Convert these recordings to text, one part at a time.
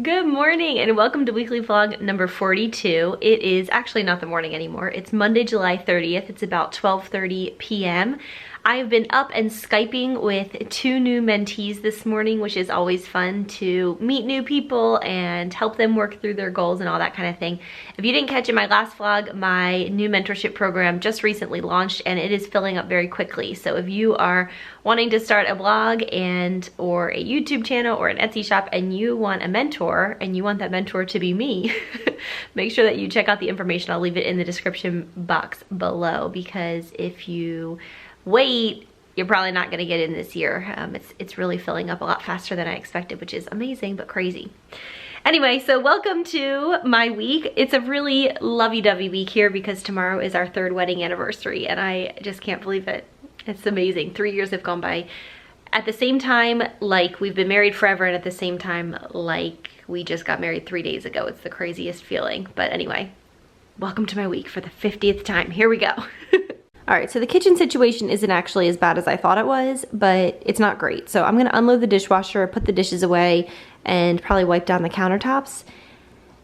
Good morning and welcome to weekly vlog number 42. It is actually not the morning anymore. It's Monday, July 30th. It's about 12:30 p.m. I've been up and Skyping with two new mentees this morning, which is always fun to meet new people and help them work through their goals and all that kind of thing. If you didn't catch in my last vlog, my new mentorship program just recently launched and it is filling up very quickly. So if you are wanting to start a blog or a YouTube channel or an Etsy shop and you want a mentor and you want that mentor to be me, make sure that you check out the information. I'll leave it in the description box below, because if you wait, you're probably not going to get in this year. It's really filling up a lot faster than I expected, which is amazing but crazy. Anyway, so welcome to my week. It's a really lovey-dovey week here because tomorrow is our 3rd wedding anniversary and I just can't believe it. It's amazing. 3 years have gone by at the same time like we've been married forever, and at the same time like we just got married 3 days ago. It's the craziest feeling. But anyway, welcome to my week for the 50th time. Here we go. All right, so the kitchen situation isn't actually as bad as I thought it was, but it's not great. So I'm gonna unload the dishwasher, put the dishes away, and probably wipe down the countertops.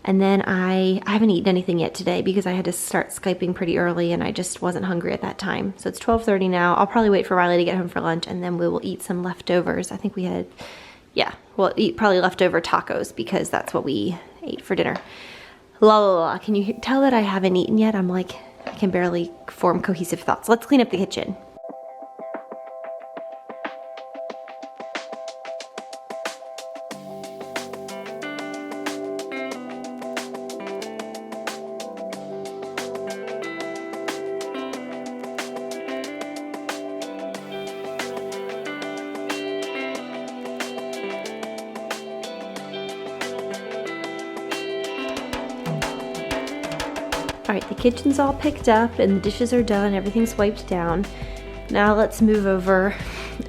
And then I haven't eaten anything yet today because I had to start Skyping pretty early and I just wasn't hungry at that time. So it's 12:30 now. I'll probably wait for Riley to get home for lunch and then we will eat some leftovers. I think we had, yeah, we'll eat probably leftover tacos because that's what we ate for dinner. La la la, can you tell that I haven't eaten yet? I'm like, I can barely form cohesive thoughts. Let's clean up the kitchen. All right, the kitchen's all picked up and the dishes are done, everything's wiped down. Now let's move over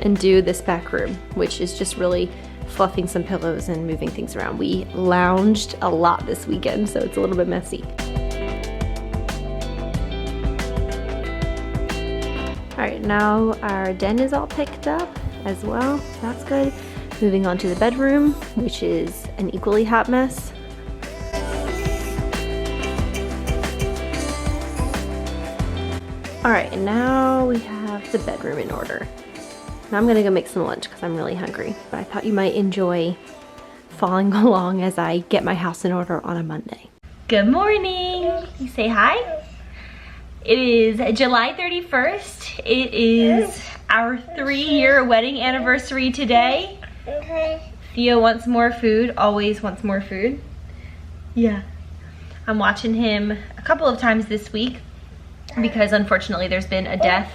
and do this back room, which is just really fluffing some pillows and moving things around. We lounged a lot this weekend, so it's a little bit messy. All right, now our den is all picked up as well, so that's good. Moving on to the bedroom, which is an equally hot mess. All right, and now we have the bedroom in order. Now I'm gonna go make some lunch because I'm really hungry, but I thought you might enjoy following along as I get my house in order on a Monday. Good morning. You say hi. It is July 31st. It is our 3-year wedding anniversary today. Theo wants more food, always wants more food. Yeah. I'm watching him a couple of times this week, because unfortunately there's been a death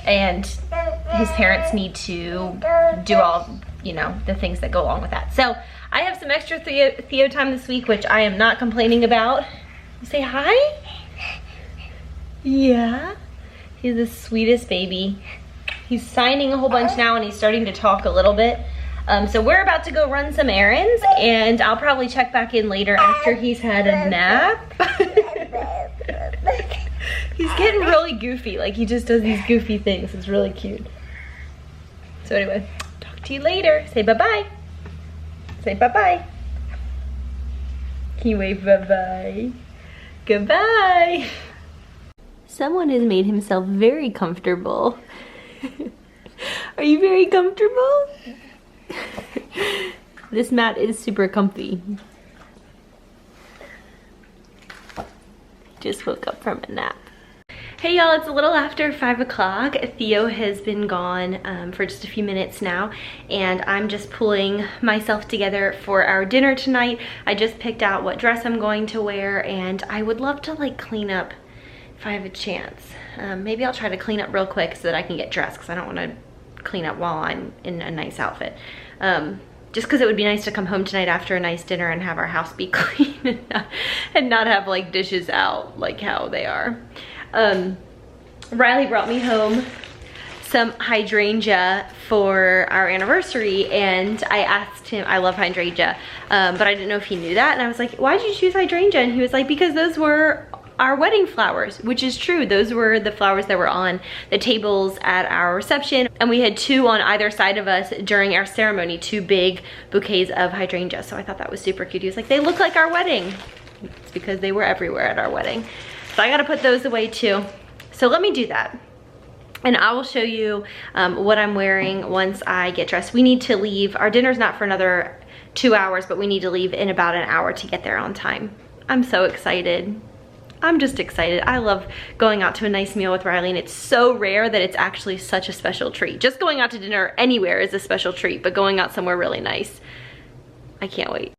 and his parents need to do all, you know, the things that go along with that. So I have some extra Theo time this week, which I am not complaining about. You say hi? Yeah, he's the sweetest baby. He's signing a whole bunch now and he's starting to talk a little bit. So we're about to go run some errands and I'll probably check back in later after he's had a nap. He's getting really goofy, like he just does these goofy things. It's really cute. So anyway, talk to you later. Say bye-bye. Say bye-bye. Can you wave bye-bye? Goodbye. Someone has made himself very comfortable. Are you very comfortable? This mat is super comfy. Just woke up from a nap. Hey y'all, it's a little after 5 o'clock. Theo has been gone for just a few minutes now, and I'm just pulling myself together for our dinner tonight. I just picked out what dress I'm going to wear, and I would love to like clean up if I have a chance. Maybe I'll try to clean up real quick so that I can get dressed, because I don't want to clean up while I'm in a nice outfit. Just because it would be nice to come home tonight after a nice dinner and have our house be clean and not have like dishes out like how they are. Riley brought me home some hydrangea for our anniversary, and I asked him, I love hydrangea, but I didn't know if he knew that, and I was like, why did you choose hydrangea? And he was like, because those were our wedding flowers, which is true. Those were the flowers that were on the tables at our reception. And we had 2 on either side of us during our ceremony, 2 big bouquets of hydrangeas. So I thought that was super cute. He was like, they look like our wedding. It's because they were everywhere at our wedding. So I gotta put those away too. So let me do that. And I will show you what I'm wearing once I get dressed. We need to leave. Our dinner's not for another 2 hours, but we need to leave in about an hour to get there on time. I'm so excited. I'm just excited. I love going out to a nice meal with Riley, and it's so rare that it's actually such a special treat. Just going out to dinner anywhere is a special treat, but going out somewhere really nice, I can't wait.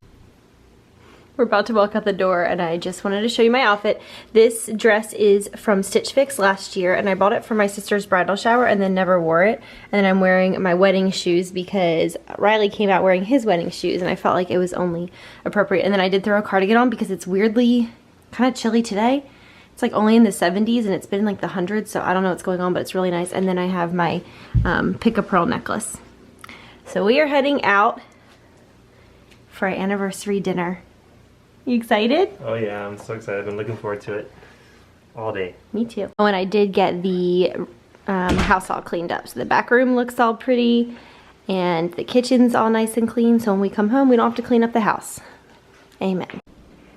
We're about to walk out the door, and I just wanted to show you my outfit. This dress is from Stitch Fix last year, and I bought it for my sister's bridal shower and then never wore it. And then I'm wearing my wedding shoes because Riley came out wearing his wedding shoes, and I felt like it was only appropriate. And then I did throw a cardigan on because it's weirdly kind of chilly today. It's like only in the 70s, and it's been in like the hundreds, so I don't know what's going on, but it's really nice. And then I have my pick a pearl necklace. So we are heading out for our anniversary dinner. You excited? Oh yeah, I'm so excited. I've been looking forward to it all day. Me too. Oh, and I did get the house all cleaned up. So the back room looks all pretty, and the kitchen's all nice and clean. So when we come home, we don't have to clean up the house. Amen.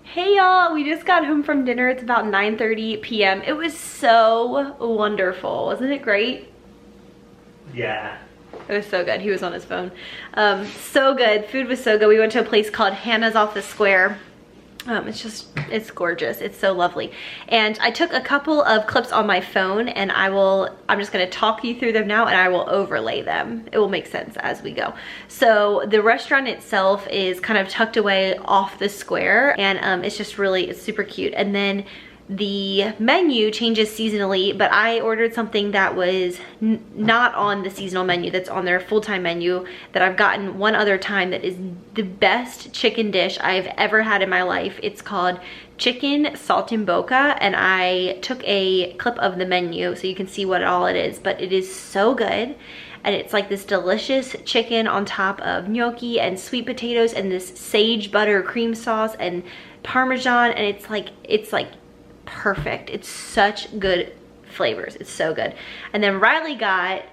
Hey y'all, we just got home from dinner. It's about 9:30 p.m. It was so wonderful. Wasn't it great? Yeah. It was so good. He was on his phone. So good. Food was so good. We went to a place called Hannah's off the square. It's gorgeous. It's so lovely. And I took a couple of clips on my phone, and I'm just gonna talk you through them now, and I will overlay them. It will make sense as we go. So the restaurant itself is kind of tucked away off the square, and it's super cute. And then the menu changes seasonally, but I ordered something that was not on the seasonal menu, that's on their full-time menu, that I've gotten one other time, that is the best chicken dish I've ever had in my life. It's called chicken saltimbocca, and I took a clip of the menu so you can see what all it is, but it is so good. And it's like this delicious chicken on top of gnocchi and sweet potatoes and this sage butter cream sauce and Parmesan, and it's like perfect. It's such good flavors. It's so good. And then Riley got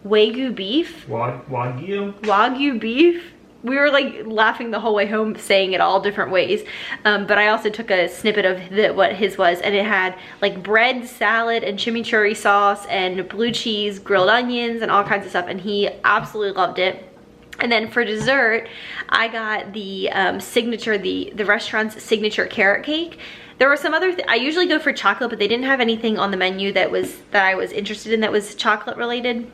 Wagyu beef. Wagyu beef. We were like laughing the whole way home saying it all different ways. But I also took a snippet of what his was, and it had like bread, salad, and chimichurri sauce, and blue cheese, grilled onions, and all kinds of stuff. And he absolutely loved it. And then for dessert, I got the the restaurant's signature carrot cake. There were some other I usually go for chocolate, but they didn't have anything on the menu that I was interested in that was chocolate related.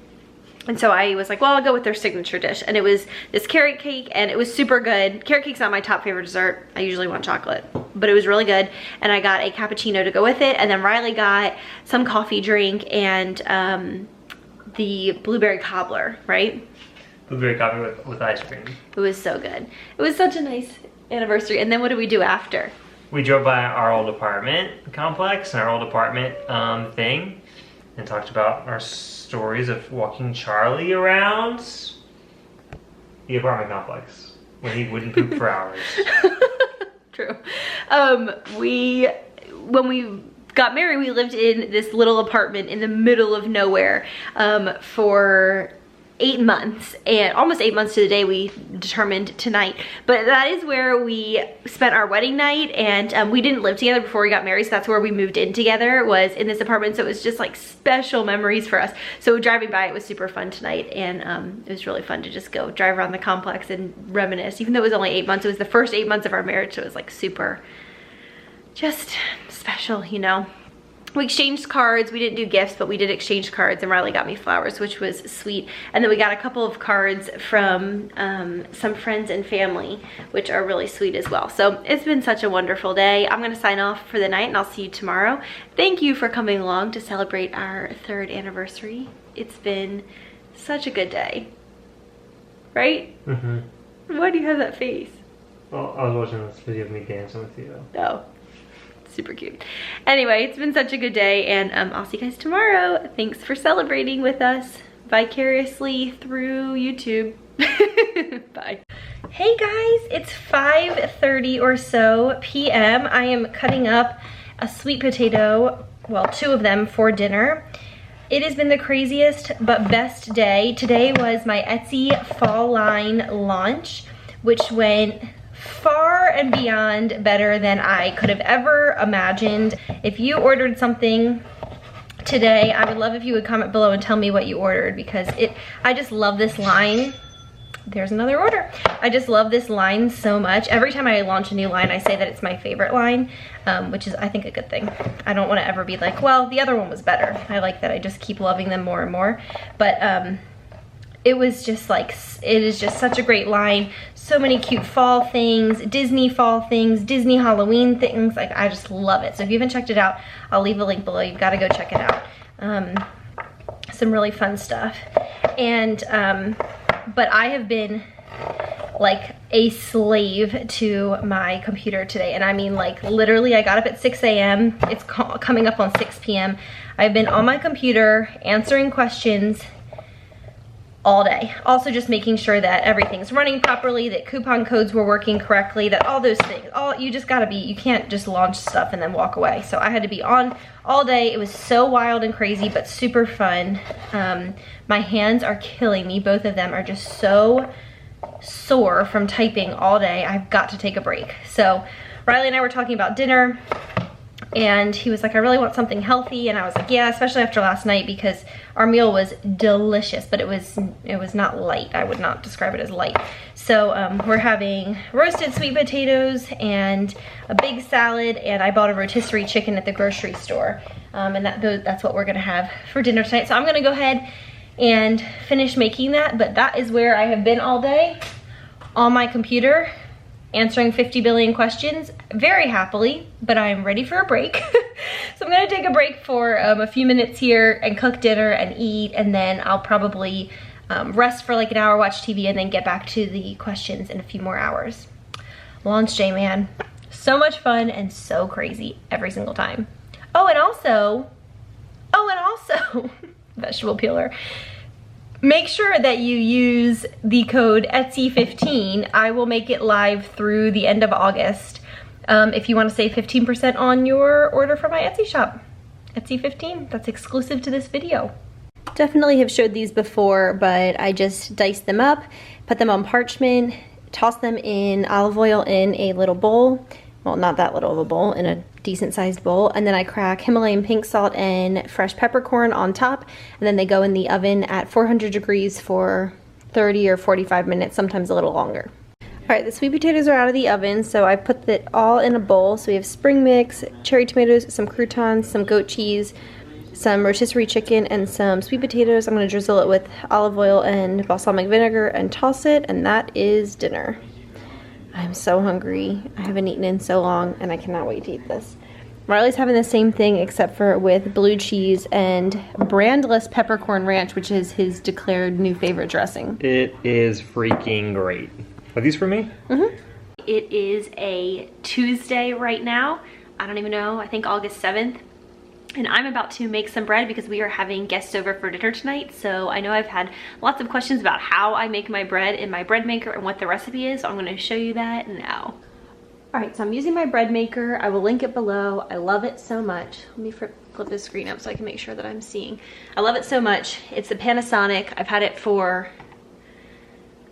And so I was like, well, I'll go with their signature dish. And it was this carrot cake, and it was super good. Carrot cake's not my top favorite dessert. I usually want chocolate, but it was really good. And I got a cappuccino to go with it. And then Riley got some coffee drink and the blueberry cobbler, right? Blueberry coffee with ice cream. It was so good. It was such a nice anniversary. And then what did we do after? We drove by our old apartment complex and our old apartment thing, and talked about our stories of walking Charlie around the apartment complex when he wouldn't poop for hours. True. When we got married, we lived in this little apartment in the middle of nowhere for 8 months, and almost 8 months to the day we determined tonight. But that is where we spent our wedding night, and we didn't live together before we got married, so that's where we moved in together, was in this apartment. So it was just like special memories for us. So driving by, it was super fun tonight, and it was really fun to just go drive around the complex and reminisce. Even though it was only 8 months, it was the first 8 months of our marriage, so it was like super just special, you know. We exchanged cards. We didn't do gifts, but we did exchange cards, and Riley got me flowers, which was sweet. And then we got a couple of cards from some friends and family, which are really sweet as well. So it's been such a wonderful day. I'm gonna sign off for the night, and I'll see you tomorrow. Thank you for coming along to celebrate our 3rd anniversary. It's been such a good day, right? Mm-hmm. Why do you have that face? Well, I was watching this video of me dancing with Theo. Oh. Super cute. Anyway, it's been such a good day, and I'll see you guys tomorrow. Thanks for celebrating with us vicariously through YouTube. Bye. Hey guys, it's 5:30 or so p.m. I am cutting up a sweet potato, well, 2 of them for dinner. It has been the craziest but best day. Today was my Etsy fall line launch, which went far and beyond better than I could have ever imagined. If you ordered something today, I would love if you would comment below and tell me what you ordered, because I just love this line. There's another order. I just love this line so much. Every time I launch a new line, I say that it's my favorite line, which is, I think, a good thing. I don't want to ever be like, well, the other one was better. I like that I just keep loving them more and more. But it was just like, it is just such a great line. So many cute fall things, Disney fall things, Disney Halloween things. Like, I just love it. So if you haven't checked it out, I'll leave a link below. You've got to go check it out. Some really fun stuff. And but I have been like a slave to my computer today. And I mean, like, literally, I got up at 6 a.m. It's coming up on 6 p.m. I've been on my computer answering questions all day. Also just making sure that everything's running properly, that coupon codes were working correctly, that all those things. You just gotta be, you can't just launch stuff and then walk away. So I had to be on all day. It was so wild and crazy, but super fun. My hands are killing me. Both of them are just so sore from typing all day. I've got to take a break. So Riley and I were talking about dinner, and he was like, I really want something healthy. And I was like, yeah, especially after last night, because our meal was delicious, but it was not light. I would not describe it as light. So we're having roasted sweet potatoes and a big salad, and I bought a rotisserie chicken at the grocery store. And that's what we're gonna have for dinner tonight. So I'm gonna go ahead and finish making that, but that is where I have been all day, on my computer, answering 50 billion questions very happily, but I am ready for a break. So I'm gonna take a break for a few minutes here and cook dinner and eat, and then I'll probably rest for like an hour, watch TV, and then get back to the questions in a few more hours. Launch day, man. So much fun and so crazy every single time. Oh, and also, vegetable peeler. Make sure that you use the code Etsy15. I will make it live through the end of August. If you want to save 15% on your order from my Etsy shop. Etsy15, that's exclusive to this video. Definitely have showed these before, but I just diced them up, put them on parchment, toss them in olive oil in a little bowl. Well, not that little of a bowl, in a decent sized bowl, and then I crack Himalayan pink salt and fresh peppercorn on top, and then they go in the oven at 400 degrees for 30 or 45 minutes, sometimes a little longer. Alright, the sweet potatoes are out of the oven, so I put it all in a bowl. So we have spring mix, cherry tomatoes, some croutons, some goat cheese, some rotisserie chicken, and some sweet potatoes. I'm going to drizzle it with olive oil and balsamic vinegar and toss it, and that is dinner. I'm so hungry. I haven't eaten in so long, and I cannot wait to eat this. Riley's having the same thing, except for with blue cheese and brandless peppercorn ranch, which is his declared new favorite dressing. It is freaking great. Are these for me? Mm-hmm. It is a Tuesday right now. I don't even know, I think August 7th. And I'm about to make some bread because we are having guests over for dinner tonight. So I know I've had lots of questions about how I make my bread in my Breadmaker and what the recipe is. So I'm gonna show you that now. All right, so I'm using my Breadmaker. I will link it below. I love it so much. Let me flip this screen up so I can make sure that I'm seeing. I love it so much. It's the Panasonic. I've had it for,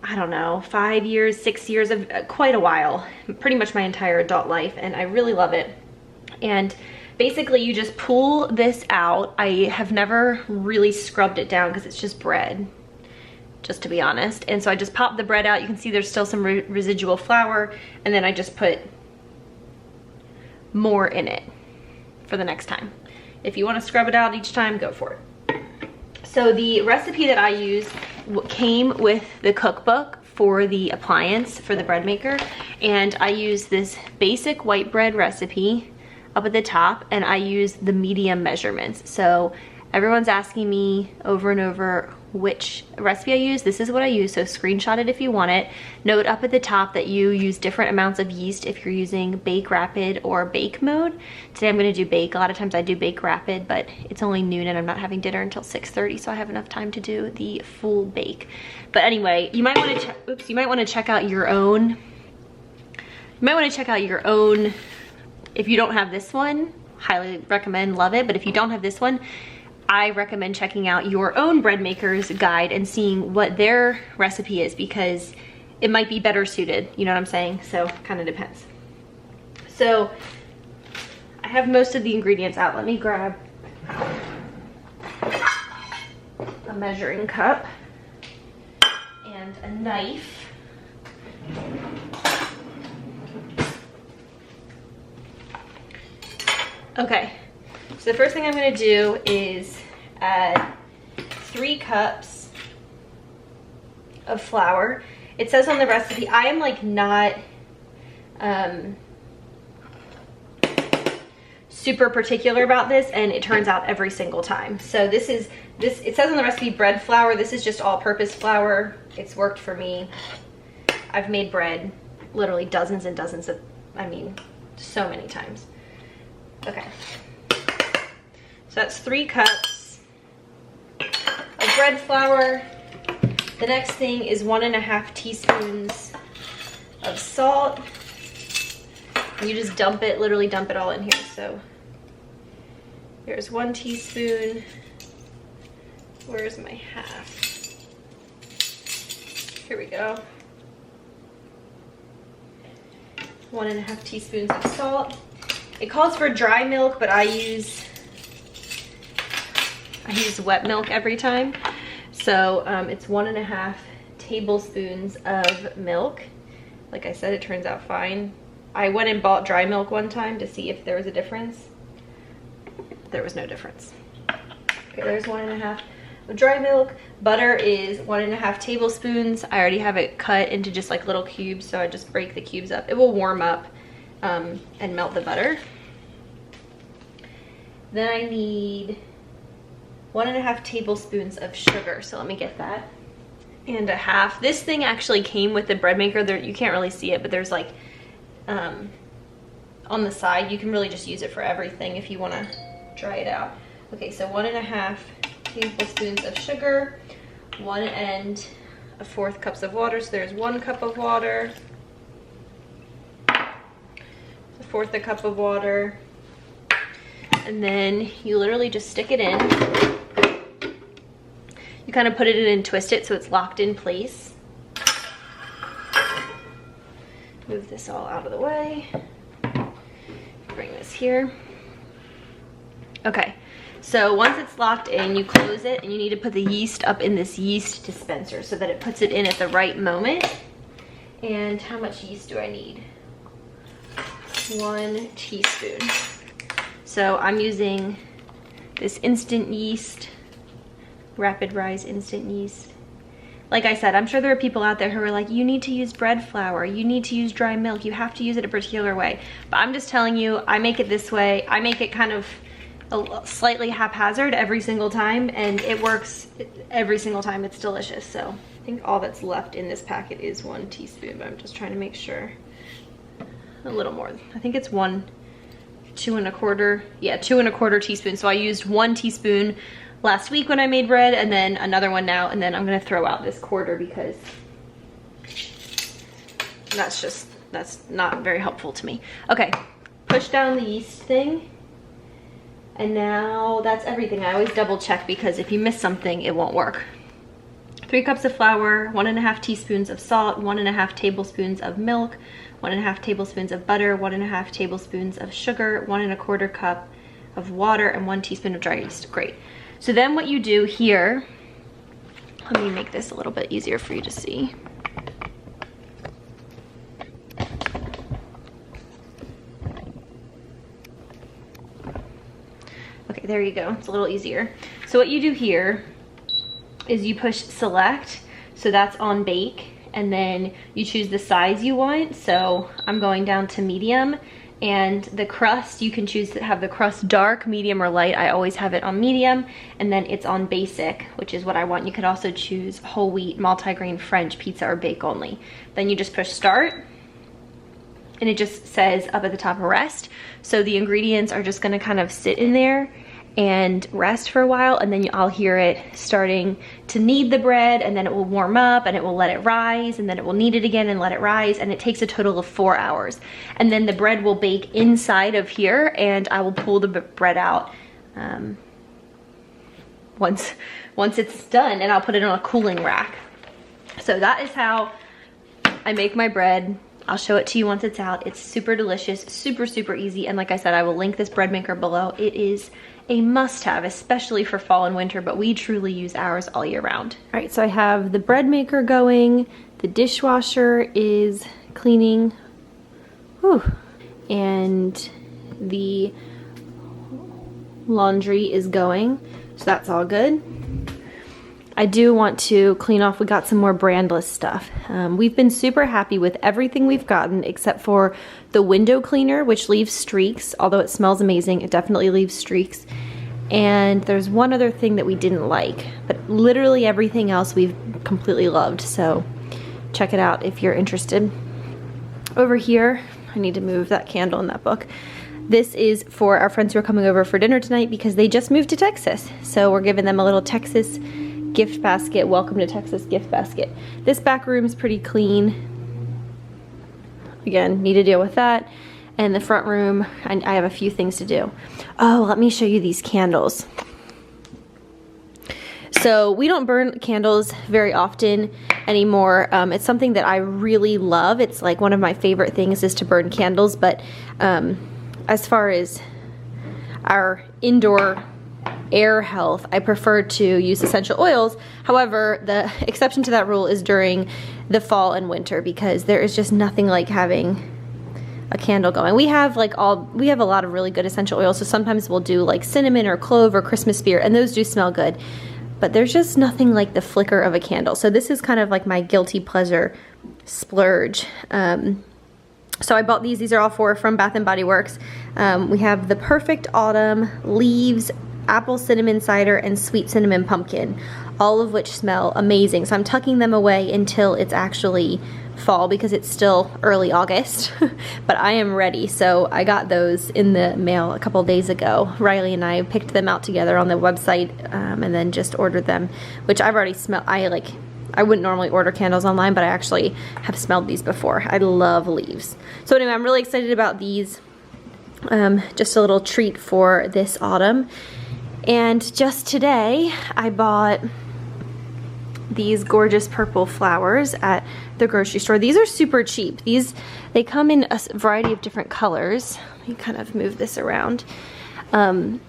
I don't know, 5 years, 6 years, of quite a while. Pretty much my entire adult life, and I really love it. And basically, you just pull this out. I have never really scrubbed it down because it's just bread, just to be honest. And so I just pop the bread out. You can see there's still some residual flour, and then I just put more in it for the next time. If you want to scrub it out each time, go for it. So the recipe that I used came with the cookbook for the appliance for the Breadmaker, and I used this basic white bread recipe up at the top, and I use the medium measurements. So everyone's asking me over and over which recipe I use. This is what I use, so screenshot it if you want it. Note up at the top that you use different amounts of yeast if you're using bake rapid or bake mode. Today I'm gonna do bake. A lot of times I do bake rapid, but it's only noon and I'm not having dinner until 6:30, so I have enough time to do the full bake. But anyway, you might wanna check out your own, if you don't have this one, highly recommend, love it. But if you don't have this one, I recommend checking out your own Breadmaker's guide and seeing what their recipe is, because it might be better suited, you know what I'm saying? So kind of depends. So I have most of the ingredients out. Let me grab a measuring cup and a knife. Okay, so the first thing I'm gonna do is add 3 cups of flour. It says on the recipe, I am like not super particular about this, and it turns out every single time. So this, it says on the recipe bread flour. This is just all-purpose flour. It's worked for me. I've made bread literally dozens and dozens of, I mean, so many times. Okay, so that's 3 cups of bread flour. The next thing is 1.5 teaspoons of salt. You just dump it, literally dump it all in here. So here's 1 teaspoon. Where's my half? Here we go. 1.5 teaspoons of salt. It calls for dry milk, but I use wet milk every time. So it's 1.5 tablespoons of milk. Like I said, it turns out fine. I went and bought dry milk one time to see if there was a difference. There was no difference. Okay, there's 1.5 of dry milk. Butter is 1.5 tablespoons. I already have it cut into just like little cubes, so I just break the cubes up. It will warm up and melt the butter. Then I need 1.5 tablespoons of sugar, so let me get that. And a half. This thing actually came with the Breadmaker. There, you can't really see it, but there's like on the side, you can really just use it for everything if you want to try it out. Okay, so 1.5 tablespoons of sugar, 1 cups of water. So there's 1 cup of water, 1/4 cup of water, and then you literally just stick it in. You kind of put it in and twist it so it's locked in place. Move this all out of the way. Bring this here. Okay, so once it's locked in, you close it, and you need to put the yeast up in this yeast dispenser so that it puts it in at the right moment. And how much yeast do I need? 1 teaspoon. So I'm using this instant yeast, rapid rise instant yeast. Like I said, I'm sure there are people out there who are like, you need to use bread flour, you need to use dry milk, you have to use it a particular way. But I'm just telling you, I make it this way. I make it kind of slightly haphazard every single time, and it works every single time. It's delicious. So I think all that's left in this packet is 1 teaspoon, but I'm just trying to make sure. A little more. I think it's 2 1/4 teaspoons. So I used 1 teaspoon last week when I made bread, and then another one now, and then I'm gonna throw out this 1/4 because that's not very helpful to me. Okay, push down the yeast thing, and now that's everything. I always double check because if you miss something, it won't work. 3 cups of flour, 1.5 teaspoons of salt, 1.5 tablespoons of milk, 1.5 tablespoons of butter, 1.5 tablespoons of sugar, 1 1/4 cup of water, and 1 teaspoon of dry yeast. Great. So then what you do here, let me make this a little bit easier for you to see. Okay, there you go. It's a little easier. So what you do here is you push select, so that's on bake, and then you choose the size you want. So I'm going down to medium, and the crust, you can choose to have the crust dark, medium, or light. I always have it on medium, and then it's on basic, which is what I want. You could also choose whole wheat, multigrain, French, pizza, or bake only. Then you just push start, and it just says up at the top rest. So the ingredients are just gonna kind of sit in there, and rest for a while, and then I'll hear it starting to knead the bread, and then it will warm up and it will let it rise, and then it will knead it again and let it rise, and it takes a total of 4 hours. And then the bread will bake inside of here, and I will pull the bread out once it's done, and I'll put it on a cooling rack. So that is how I make my bread. I'll show it to you once it's out. It's super delicious, super, super easy. And like I said, I will link this Breadmaker below. It is a must-have, especially for fall and winter, but we truly use ours all year round. All right, so I have the Breadmaker going. The dishwasher is cleaning. Whew. And the laundry is going, so that's all good. I do want to clean off, we got some more brandless stuff. We've been super happy with everything we've gotten except for the window cleaner, which leaves streaks. Although it smells amazing, it definitely leaves streaks. And there's one other thing that we didn't like, but literally everything else we've completely loved. So check it out if you're interested. Over here, I need to move that candle in that book. This is for our friends who are coming over for dinner tonight because they just moved to Texas. So we're giving them a little Texas gift basket. Welcome to Texas gift basket. This back room's pretty clean. Again, need to deal with that. And the front room, I have a few things to do. Oh, let me show you these candles. So we don't burn candles very often anymore. It's something that I really love. It's like one of my favorite things is to burn candles, but as far as our indoor air health, I prefer to use essential oils. However, the exception to that rule is during the fall and winter because there is just nothing like having a candle going. We have a lot of really good essential oils, so sometimes we'll do like cinnamon or clove or Christmas spirit, and those do smell good. But there's just nothing like the flicker of a candle. So this is kind of like my guilty pleasure splurge. So I bought these. These are all four from Bath & Body Works. We have the Perfect Autumn, Leaves, Apple Cinnamon Cider, and Sweet Cinnamon Pumpkin, all of which smell amazing. So I'm tucking them away until it's actually fall because it's still early August, but I am ready. So I got those in the mail a couple days ago. Riley and I picked them out together on the website and then just ordered them, which I've already smelled. I wouldn't normally order candles online, but I actually have smelled these before. I love Leaves. So anyway, I'm really excited about these. Just a little treat for this autumn. And just today, I bought these gorgeous purple flowers at the grocery store. These are super cheap. They come in a variety of different colors. Let me kind of move this around. And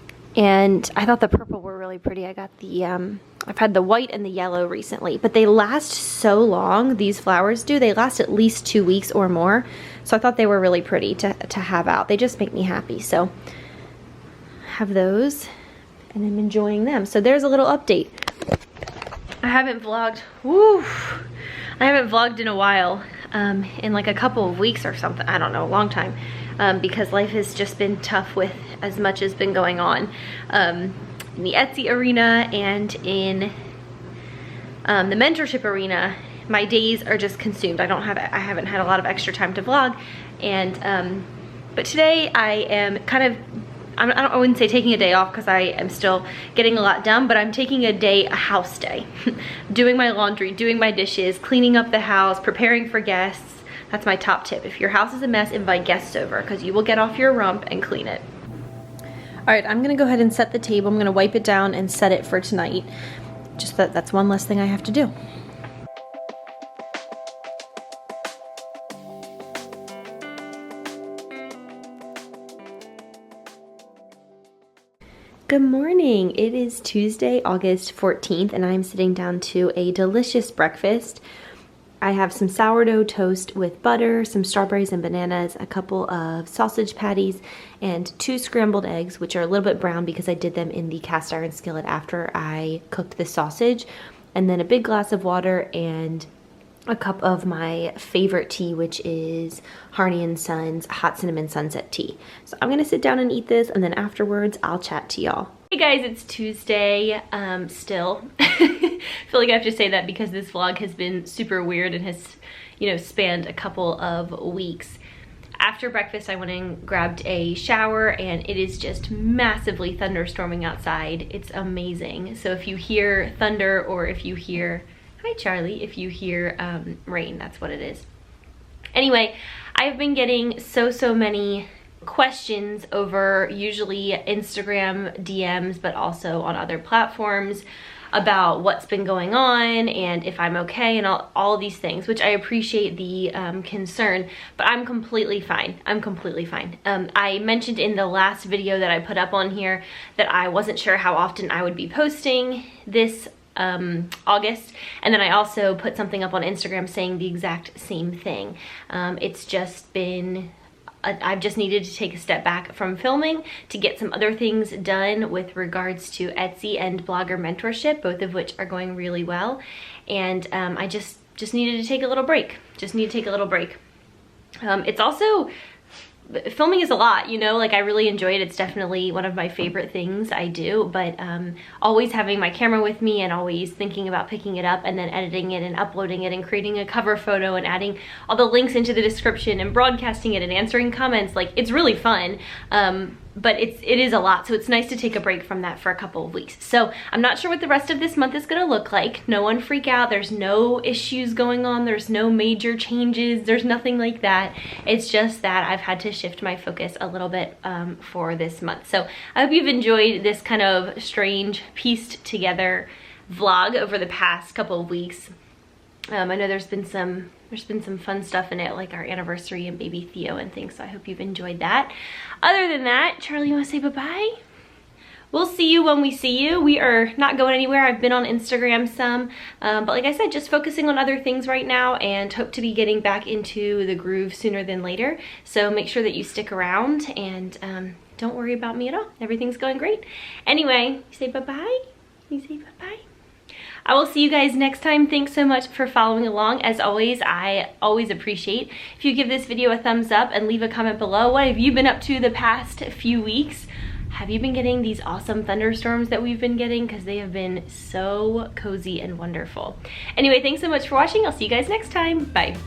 I thought the purple were really pretty. I got the, I've had the white and the yellow recently, but they last so long, these flowers do. They last at least 2 weeks or more. So I thought they were really pretty to have out. They just make me happy. So I have those and I'm enjoying them. So there's a little update. I haven't vlogged, I haven't vlogged in a while, in like a couple of weeks or something. I don't know, a long time. Because life has just been tough with as much has been going on in the Etsy arena and in the mentorship arena. My days are just consumed. I haven't had a lot of extra time to vlog, and but today I am kind of, I wouldn't say taking a day off because I am still getting a lot done, but I'm taking a house day, doing my laundry, doing my dishes, cleaning up the house, preparing for guests. That's my top tip. If your house is a mess, invite guests over because you will get off your rump and clean it. All right, I'm gonna go ahead and set the table. I'm gonna wipe it down and set it for tonight. Just that's one less thing I have to do. Good morning. It is Tuesday, August 14th, and I'm sitting down to a delicious breakfast. I have some sourdough toast with butter, some strawberries and bananas, a couple of sausage patties, and 2 scrambled eggs, which are a little bit brown because I did them in the cast iron skillet after I cooked the sausage, and then a big glass of water and a cup of my favorite tea, which is Harney & Sons Hot Cinnamon Sunset Tea. So I'm gonna sit down and eat this, and then afterwards I'll chat to y'all. Hey guys, it's Tuesday still. I feel like I have to say that because this vlog has been super weird and has, you know, spanned a couple of weeks. After breakfast, I went and grabbed a shower, and it is just massively thunderstorming outside. It's amazing. So if you hear thunder, or if you hear, hi Charlie, if you hear rain, that's what it is. Anyway, I've been getting so many questions over usually Instagram DMs, but also on other platforms, about what's been going on and if I'm okay and all of these things, which I appreciate the concern, but I'm completely fine. I'm completely fine. I mentioned in the last video that I put up on here that I wasn't sure how often I would be posting this August, and then I also put something up on Instagram saying the exact same thing. It's just been I've just needed to take a step back from filming to get some other things done with regards to Etsy and blogger mentorship, both of which are going really well. And I just needed to take a little break. Just need to take a little break. It's also, filming is a lot, you know, like I really enjoy it. It's definitely one of my favorite things I do, but always having my camera with me and always thinking about picking it up and then editing it and uploading it and creating a cover photo and adding all the links into the description and broadcasting it and answering comments, like it's really fun. But it is a lot, so it's nice to take a break from that for a couple of weeks. So I'm not sure what the rest of this month is gonna look like. No one freak out, there's no issues going on, there's no major changes, there's nothing like that. It's just that I've had to shift my focus a little bit for this month. So I hope you've enjoyed this kind of strange, pieced together vlog over the past couple of weeks. I know there's been some fun stuff in it, like our anniversary and baby Theo and things, so I hope you've enjoyed that. Other than that, Charlie, you want to say bye-bye? We'll see you when we see you. We are not going anywhere. I've been on Instagram some, but like I said, just focusing on other things right now and hope to be getting back into the groove sooner than later. So make sure that you stick around and don't worry about me at all. Everything's going great. Anyway, you say bye-bye? You say bye-bye? I will see you guys next time. Thanks so much for following along. As always, I always appreciate if you give this video a thumbs up and leave a comment below. What have you been up to the past few weeks? Have you been getting these awesome thunderstorms that we've been getting? Because they have been so cozy and wonderful. Anyway, thanks so much for watching. I'll see you guys next time. Bye.